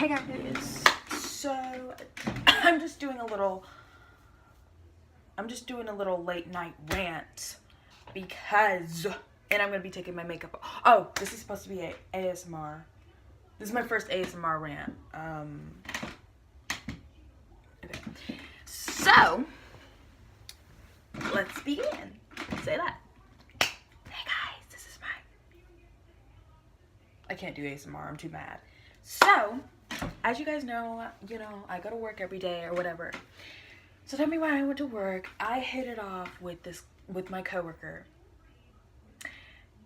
Hey guys, so I'm just doing a little late night rant because, and I'm gonna be taking my makeup off. Oh, this is supposed to be a ASMR. This is my first ASMR rant. Okay. So let's begin. Say that. Hey guys, this is I can't do ASMR, I'm too mad. So, as you guys know, I go to work every day or whatever. So tell me when I went to work, I hit it off with my coworker.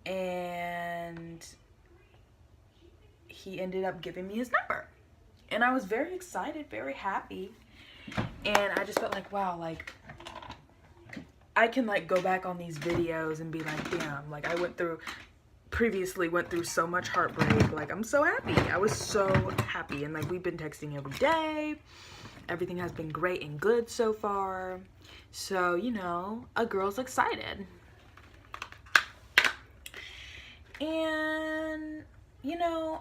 And he ended up giving me his number. And I was very excited, very happy. And I just felt like, wow, like I can like go back on these videos and be like, damn, like I previously went through so much heartbreak. Like, I'm so happy. I was so happy. And like, we've been texting every day. Everything has been great and good so far. So, a girl's excited. And,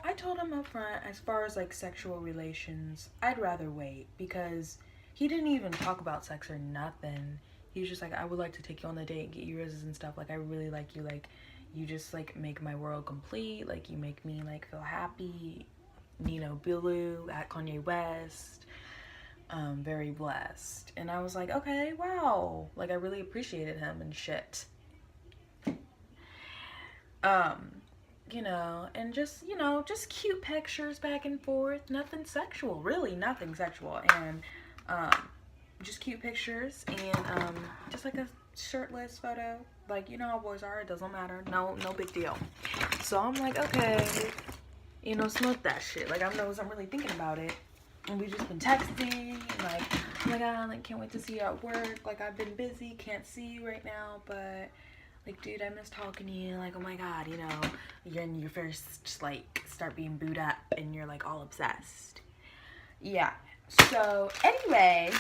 I told him up front, as far as like sexual relations, I'd rather wait, because he didn't even talk about sex or nothing. He was just like, I would like to take you on a date, get you roses and stuff. Like, I really like you. Like, you just like make my world complete. Like, you make me like feel happy. Nino Bilou at Kanye West. Very blessed. And I was like, okay, wow. Like, I really appreciated him and shit. And just cute pictures back and forth. Nothing sexual, really nothing sexual. And just cute pictures and just like a shirtless photo. Like, you know how boys are, it doesn't matter. No big deal. So I'm like, okay, smoke that shit. Like, I wasn't really thinking about it. And we just been texting, like, oh my god, like, can't wait to see you at work. Like, I've been busy, can't see you right now, but like, dude, I miss talking to you. Like, oh my god, you're in your first, like, start being booed up and you're like all obsessed. Yeah. So anyway,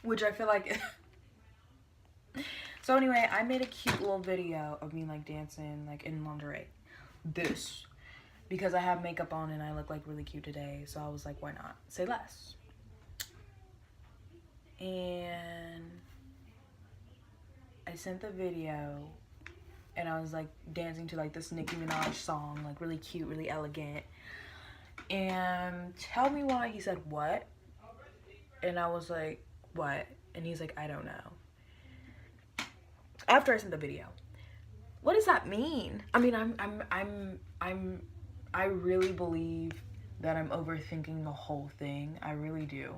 which I feel like so anyway, I made a cute little video of me like dancing like in lingerie, because I have makeup on and I look like really cute today. So I was like, why not say less? And I sent the video and I was like dancing to like this Nicki Minaj song, like really cute, really elegant. And tell me why he said what? And I was like, what? And he's like, I don't know. After I sent the video. What does that mean? I mean, I really believe that I'm overthinking the whole thing. I really do.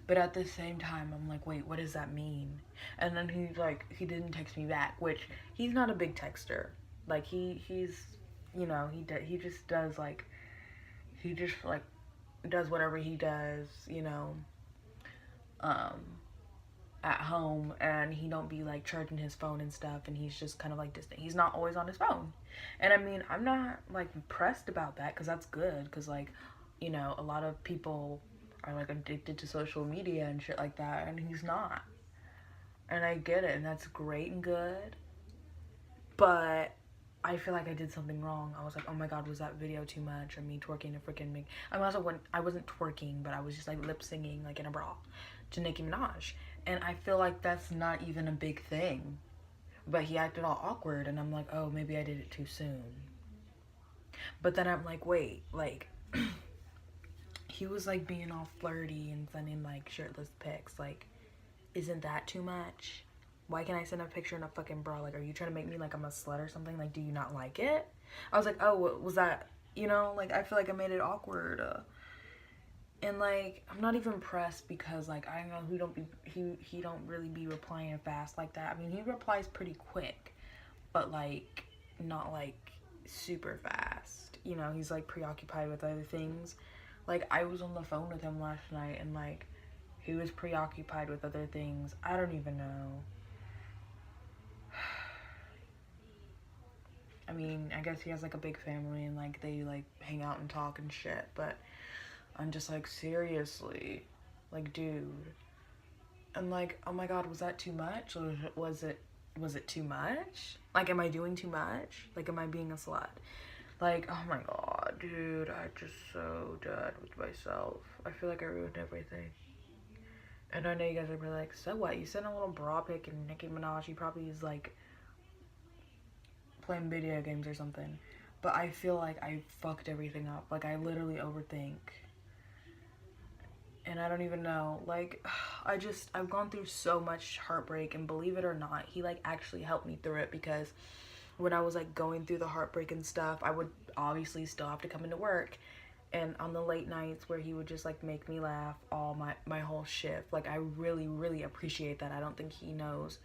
But at the same time, I'm like, wait, what does that mean? And then he's like, he didn't text me back, which he's not a big texter. Like, he just does like, he just like does whatever he does, at home, and he don't be like charging his phone and stuff, and he's just kind of like distant. He's not always on his phone. And I mean, I'm not like pressed about that, because that's good, because like, a lot of people are like addicted to social media and shit like that, and he's not. And I get it, and that's great and good, but I feel like I did something wrong. I was like, oh my god, was that video too much of me twerking a freaking I wasn't twerking, but I was just like lip singing like in a bra to Nicki Minaj. And I feel like that's not even a big thing. But he acted all awkward, and I'm like, oh, maybe I did it too soon. But then I'm like, wait, like, he was like being all flirty and sending like shirtless pics. Like, isn't that too much? Why can't I send a picture in a fucking bra? Like, are you trying to make me like I'm a slut or something? Like, do you not like it? I was like, oh, what was that? Like, I feel like I made it awkward. And like, I'm not even pressed, because like, I know he don't really be replying fast like that. I mean, he replies pretty quick, but like not like super fast. He's like preoccupied with other things. Like, I was on the phone with him last night, and like, he was preoccupied with other things. I don't even know. I mean, I guess he has like a big family, and like they like hang out and talk and shit, but I'm just like, seriously, like, dude. And like, oh my god, was that too much? Or was it was it too much? Like, am I doing too much? Like, am I being a slut? Like, oh my god, dude, I'm just so done with myself. I feel like I ruined everything. And I know you guys are probably like, so what? You sent a little bra pic and Nicki Minaj, he probably is like playing video games or something. But I feel like I fucked everything up. Like, I literally overthink. And I don't even know. Like, I've gone through so much heartbreak, and believe it or not, he like actually helped me through it, because when I was like going through the heartbreak and stuff, I would obviously still have to come into work. And on the late nights where he would just like make me laugh all my whole shift, like I really, really appreciate that. I don't think he knows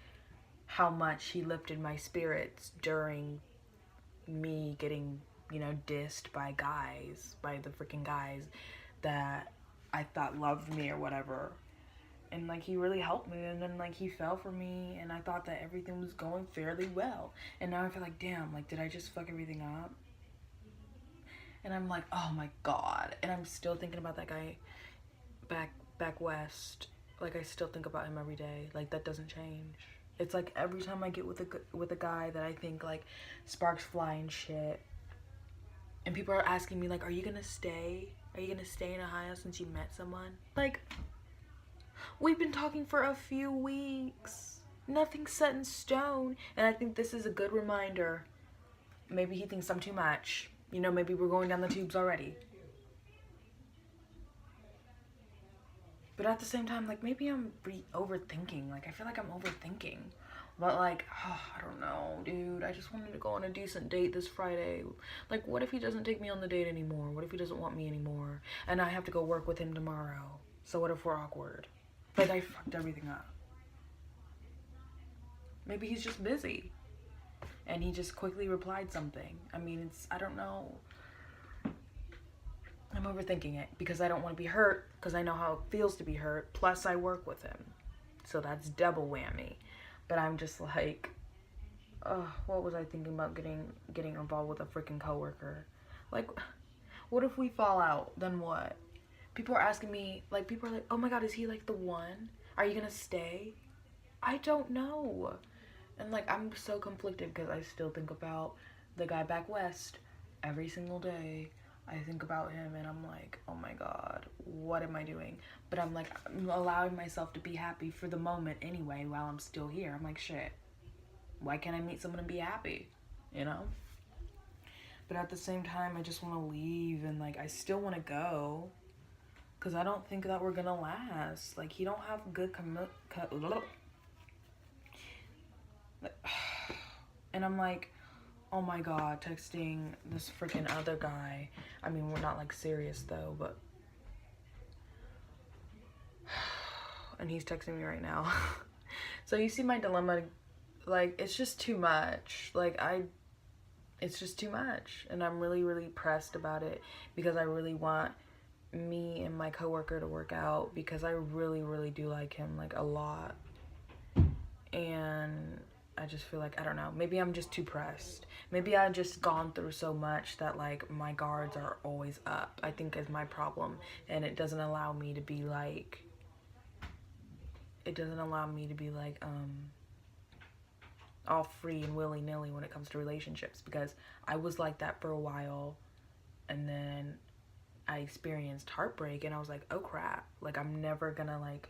how much he lifted my spirits during me getting, you know, dissed by guys, by the freaking guys that I thought loved me or whatever. And like he really helped me, and then like he fell for me, and I thought that everything was going fairly well, and now I feel like, damn, like did I just fuck everything up? And I'm like, oh my god. And I'm still thinking about that guy back west. Like I still think about him every day. Like that doesn't change. It's like every time I get with a guy that I think like sparks fly and shit, and people are asking me like, are you gonna stay? Are you gonna stay in Ohio since you met someone? Like, we've been talking for a few weeks. Nothing's set in stone. And I think this is a good reminder. Maybe he thinks I'm too much. You know, maybe we're going down the tubes already. But at the same time, like, maybe I'm overthinking. Like, I feel like I'm overthinking. But, like, oh, I don't know, dude. I just wanted to go on a decent date this Friday. Like, what if he doesn't take me on the date anymore? What if he doesn't want me anymore? And I have to go work with him tomorrow. So what if we're awkward? Like, I fucked everything up. Maybe he's just busy. And he just quickly replied something. I mean, I don't know. I'm overthinking it because I don't want to be hurt, because I know how it feels to be hurt. Plus, I work with him. So that's double whammy. But I'm just like, what was I thinking about getting involved with a freaking coworker? Like, what if we fall out? Then what? People are asking me, like, people are like, oh my god, is he like the one? Are you gonna stay? I don't know. And like, I'm so conflicted because I still think about the guy back west every single day. I think about him and I'm like, oh my god, what am I doing? But I'm like, I'm allowing myself to be happy for the moment anyway while I'm still here. I'm like, shit, why can't I meet someone and be happy? You know? But at the same time, I just want to leave, and like, I still want to go, because I don't think that we're gonna last. Like, he don't have good and I'm like, oh my god, texting this freaking other guy. I mean, we're not like serious though, but and he's texting me right now. So you see my dilemma. Like, it's just too much. Like, it's just too much, and I'm really, really pressed about it, because I really want me and my coworker to work out, because I really, really do like him, like, a lot. And I just feel like, I don't know, maybe I'm just too pressed. Maybe I've just gone through so much that like my guards are always up, I think, is my problem. And it doesn't allow me to be like, all free and willy-nilly when it comes to relationships, because I was like that for a while, and then I experienced heartbreak, and I was like, oh crap, like I'm never gonna like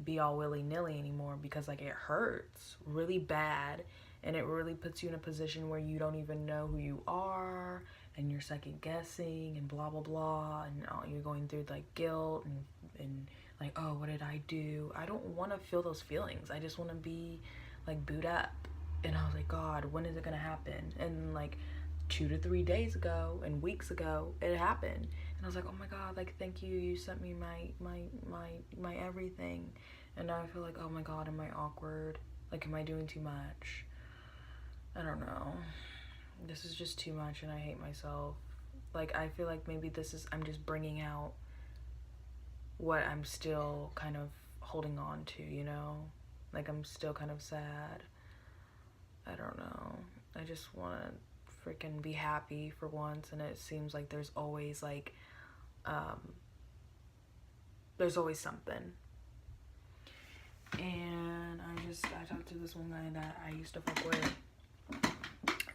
be all willy-nilly anymore, because like it hurts really bad, and it really puts you in a position where you don't even know who you are, and you're second guessing and blah blah blah, and you're going through like guilt and like, oh, what did I do? I don't want to feel those feelings. I just want to be like boot up. And I was like, God, when is it gonna happen? And like 2 to 3 days ago and weeks ago, it happened. And I was like, oh my god, like, thank you, you sent me my everything. And now I feel like, oh my god, am I awkward? Like, am I doing too much? I don't know. This is just too much, and I hate myself. Like, I feel like maybe I'm just bringing out what I'm still kind of holding on to, you know? Like, I'm still kind of sad. I don't know. I just want to freaking be happy for once, and it seems like there's always like there's always something, and I I talked to this one guy that I used to fuck with,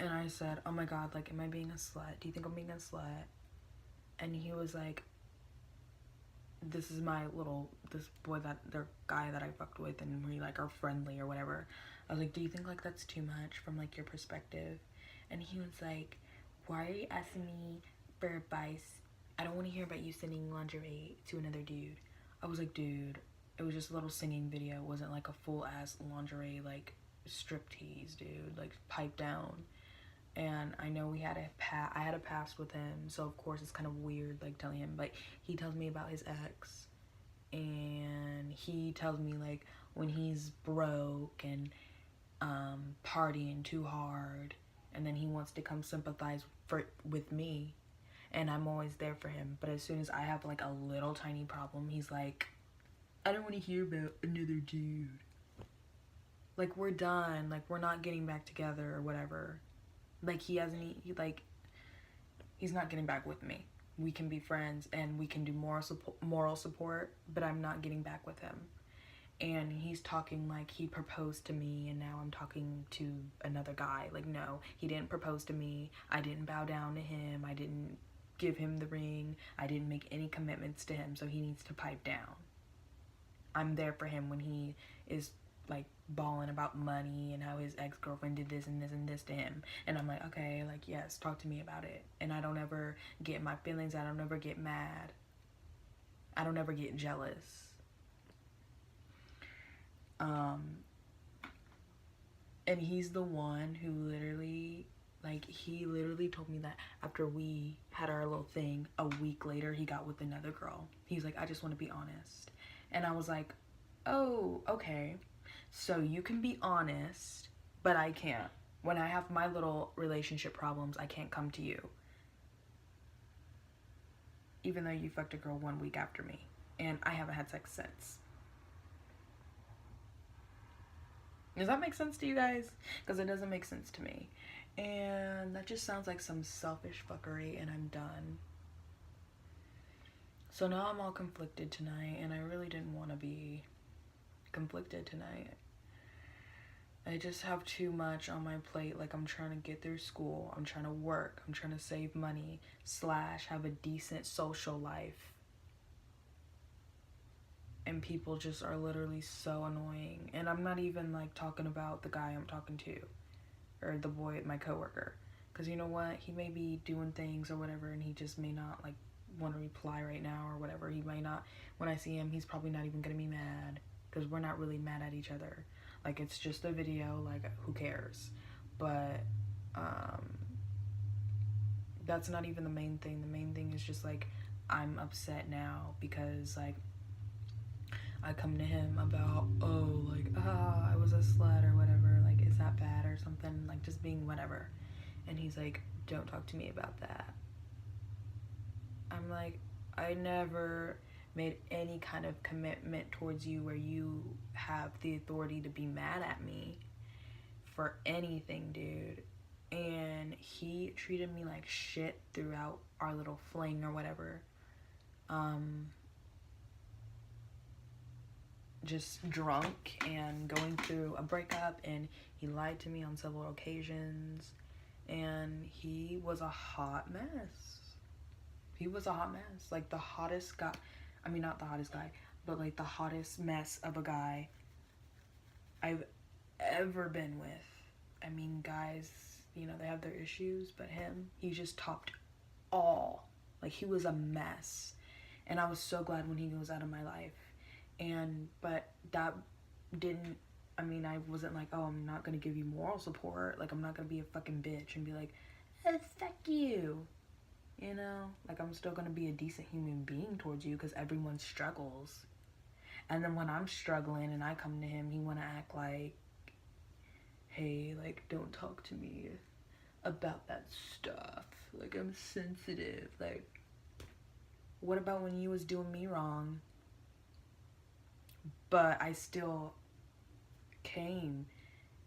and I said, oh my god, like, am I being a slut? Do you think I'm being a slut? And he was like, this boy their guy that I fucked with, and we like are friendly or whatever. I was like, do you think like that's too much from like your perspective? And he was like, why are you asking me for advice? I don't want to hear about you sending lingerie to another dude. I was like, dude, it was just a little singing video. It wasn't like a full ass lingerie like striptease, dude, like pipe down. And I know I had a past with him, so of course it's kind of weird like telling him, but he tells me about his ex, and he tells me like when he's broke and partying too hard, and then he wants to come sympathize with me, and I'm always there for him. But as soon as I have like a little tiny problem, he's like, I don't want to hear about another dude. Like, we're done, like we're not getting back together or whatever. Like, he's not getting back with me. We can be friends and we can do moral support, but I'm not getting back with him. And he's talking like he proposed to me and now I'm talking to another guy. Like, no, he didn't propose to me. I didn't bow down to him. I didn't give him the ring. I didn't make any commitments to him, so he needs to pipe down. I'm there for him when he is like bawling about money and how his ex-girlfriend did this and this and this to him, and I'm like, okay, like, yes, talk to me about it. And I don't ever get my feelings, I don't ever get mad, I don't ever get jealous. And he's the one who literally, like, he literally told me that after we had our little thing, a week later he got with another girl. He's like, I just want to be honest. And I was like, oh, okay. So you can be honest, but I can't. When I have my little relationship problems, I can't come to you. Even though you fucked a girl 1 week after me. And I haven't had sex since. Does that make sense to you guys? Because it doesn't make sense to me. And that just sounds like some selfish fuckery, and I'm done. So now I'm all conflicted tonight, and I really didn't want to be conflicted tonight. I just have too much on my plate. Like, I'm trying to get through school, I'm trying to work, I'm trying to save money / have a decent social life. And people just are literally so annoying. And I'm not even like talking about the guy I'm talking to, or the boy, my coworker, because you know what, he may be doing things or whatever, and he just may not like want to reply right now or whatever. He might not, when I see him, he's probably not even gonna be mad, because we're not really mad at each other. Like, it's just a video, like, who cares? But that's not even the main thing. The main thing is just like, I'm upset now because like I come to him about, oh, like, I was a slut or whatever, like, is that bad or something, like, just being whatever. And he's like, don't talk to me about that. I'm like, I never made any kind of commitment towards you where you have the authority to be mad at me for anything, dude. And he treated me like shit throughout our little fling or whatever. Just drunk and going through a breakup, and he lied to me on several occasions, and he was a hot mess. He was a hot mess. Like, the hottest guy, I mean, not the hottest guy, but like the hottest mess of a guy I've ever been with. I mean, guys, you know, they have their issues, but him, he just topped all. Like, he was a mess. And I was so glad when he was out of my life. But that didn't, I mean, I wasn't like, oh, I'm not gonna give you moral support. Like, I'm not gonna be a fucking bitch and be like, oh, fuck you. You know? Like, I'm still gonna be a decent human being towards you, because everyone struggles. And then when I'm struggling and I come to him, he wanna act like, hey, like, don't talk to me about that stuff. Like, I'm sensitive. Like, what about when you was doing me wrong? But I still came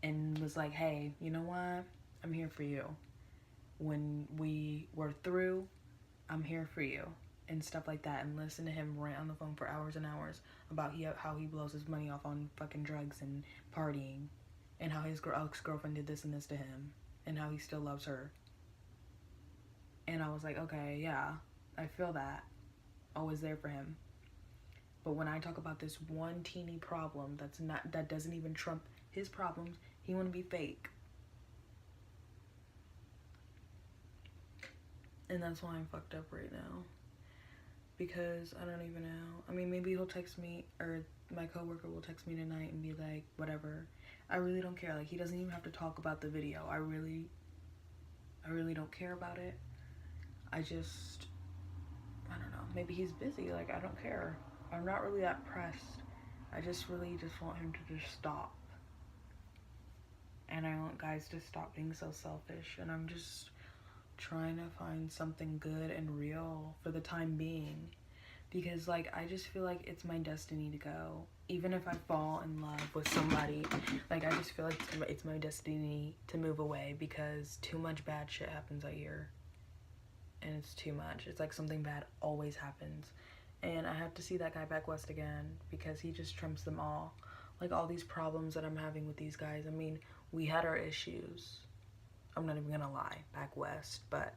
and was like, hey, you know what? I'm here for you. When we were through, I'm here for you. and stuff like that, and listen to him rant on the phone for hours and hours about how he blows his money off on fucking drugs and partying, and how his ex-girlfriend did this and this to him, and how he still loves her. And I was like, okay, yeah, I feel that. Always there for him. But when I talk about this one teeny problem that doesn't even trump his problems, he want to be fake. And that's why I'm fucked up right now. Because I don't even know. I mean, maybe he'll text me, or my coworker will text me tonight and be like, whatever. I really don't care. Like, he doesn't even have to talk about the video. I really don't care about it. I don't know. Maybe he's busy. Like, I don't care. I'm not really that pressed. I just really want him to just stop. And I want guys to stop being so selfish. And I'm just trying to find something good and real for the time being, because like I just feel like it's my destiny to go. Even if I fall in love with somebody, like I just feel like it's my destiny to move away, because too much bad shit happens out here, and it's too much. It's like something bad always happens, and I have to see that guy back west again, because he just trumps them all. Like all these problems that I'm having with these guys, I mean, we had our issues, I'm not even gonna lie, back west, but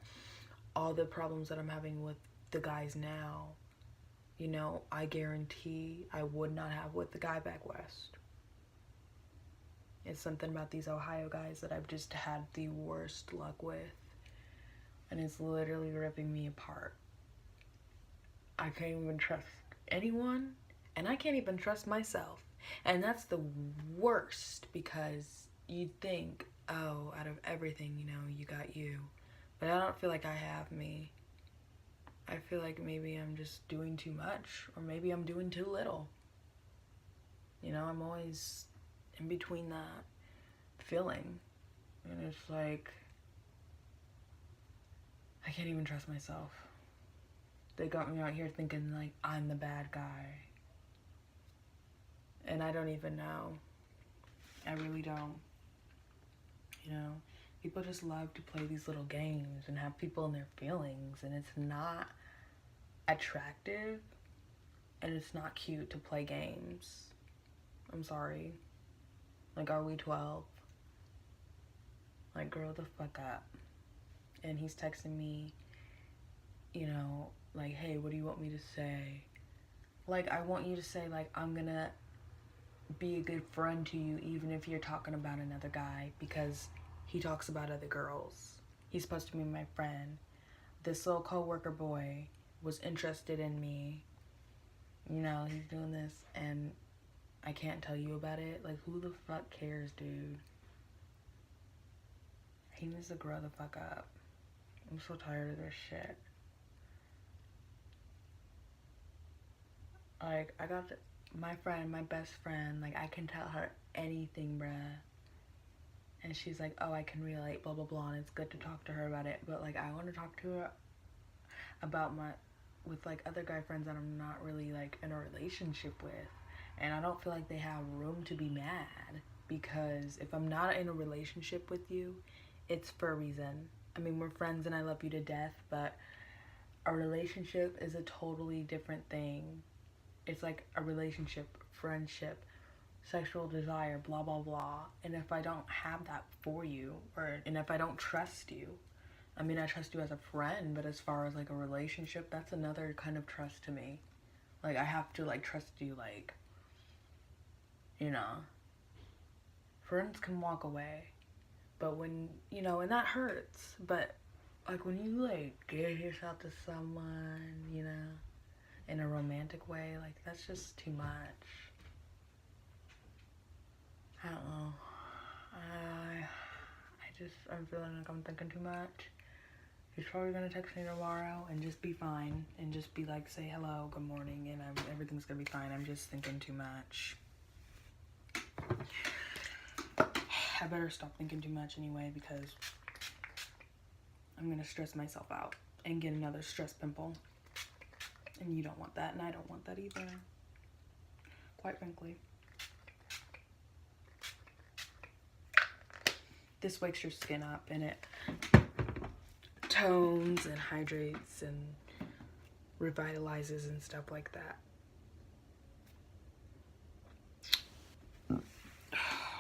all the problems that I'm having with the guys now, you know, I guarantee I would not have with the guy back west. It's something about these Ohio guys that I've just had the worst luck with, and it's literally ripping me apart. I can't even trust anyone, and I can't even trust myself, and that's the worst, because you'd think, oh, out of everything, you know, you got you. But I don't feel like I have me. I feel like maybe I'm just doing too much, or maybe I'm doing too little. You know, I'm always in between that feeling. And it's like, I can't even trust myself. They got me out here thinking like I'm the bad guy. And I don't even know. I really don't. You know, people just love to play these little games and have people in their feelings, and it's not attractive, and it's not cute to play games. I'm sorry. Like, are we 12? Like, grow the fuck up. And he's texting me, you know, like, hey, what do you want me to say? Like, I want you to say, like, I'm gonna be a good friend to you even if you're talking about another guy, because he talks about other girls. He's supposed to be my friend. This little coworker boy was interested in me. You know, he's doing this and I can't tell you about it. Like, who the fuck cares, dude? He needs to grow the fuck up. I'm so tired of this shit. Like, I got my friend, my best friend, like, I can tell her anything, bruh. And she's like, oh, I can relate, blah, blah, blah, and it's good to talk to her about it. But, like, I want to talk to her about with, like, other guy friends that I'm not really, like, in a relationship with. And I don't feel like they have room to be mad. Because if I'm not in a relationship with you, it's for a reason. I mean, we're friends and I love you to death, but a relationship is a totally different thing. It's like a relationship, friendship, sexual desire, blah, blah, blah. And if I don't have that for you, and if I don't trust you, I mean, I trust you as a friend, but as far as, like, a relationship, that's another kind of trust to me. Like, I have to, like, trust you, like, you know. Friends can walk away, but when, you know, and that hurts, but, like, when you, like, give yourself to someone, you know, in a romantic way, like, that's just too much. I don't know. I'm feeling like I'm thinking too much. He's probably gonna text me tomorrow and just be fine, and just be like, say hello, good morning, and everything's gonna be fine. I'm just thinking too much. I better stop thinking too much anyway, because I'm gonna stress myself out and get another stress pimple. And you don't want that, and I don't want that either, quite frankly. This wakes your skin up, and it tones and hydrates and revitalizes and stuff like that.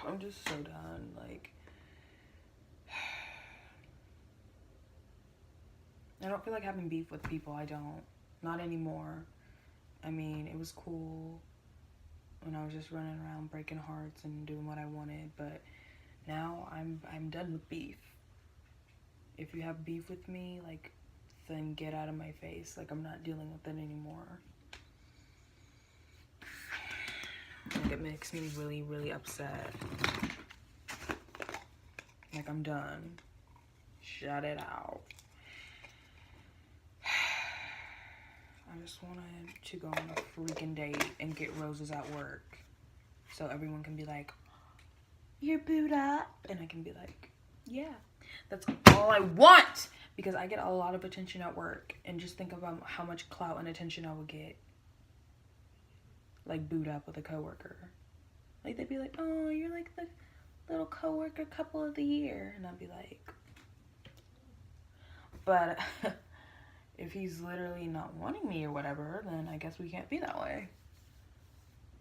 I'm just so done. Like, I don't feel like having beef with people. I don't. Not anymore. I mean, it was cool when I was just running around breaking hearts and doing what I wanted, but now I'm done with beef. If you have beef with me, like, then get out of my face. Like, I'm not dealing with it anymore. Like, it makes me really, really upset. Like, I'm done. Shut it out. I just wanted to go on a freaking date and get roses at work. So everyone can be like, you're booed up. And I can be like, yeah. That's all I want. Because I get a lot of attention at work. And just think about how much clout and attention I would get. Like, booed up with a coworker. Like, they'd be like, oh, you're like the little coworker couple of the year. And I'd be like, but if he's literally not wanting me or whatever, then I guess we can't be that way.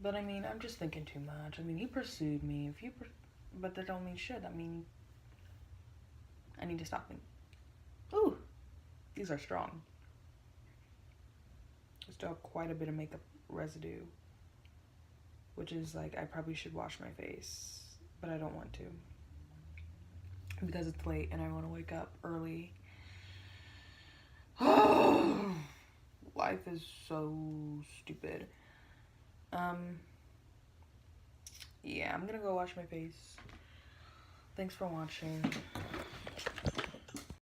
But I mean, I'm just thinking too much. I mean, he pursued me. But that don't mean shit. I mean, I need to stop him. Ooh, these are strong. There's still quite a bit of makeup residue, which is like, I probably should wash my face, but I don't want to because it's late and I want to wake up early. Life is so stupid. Yeah, I'm gonna go wash my face. Thanks for watching.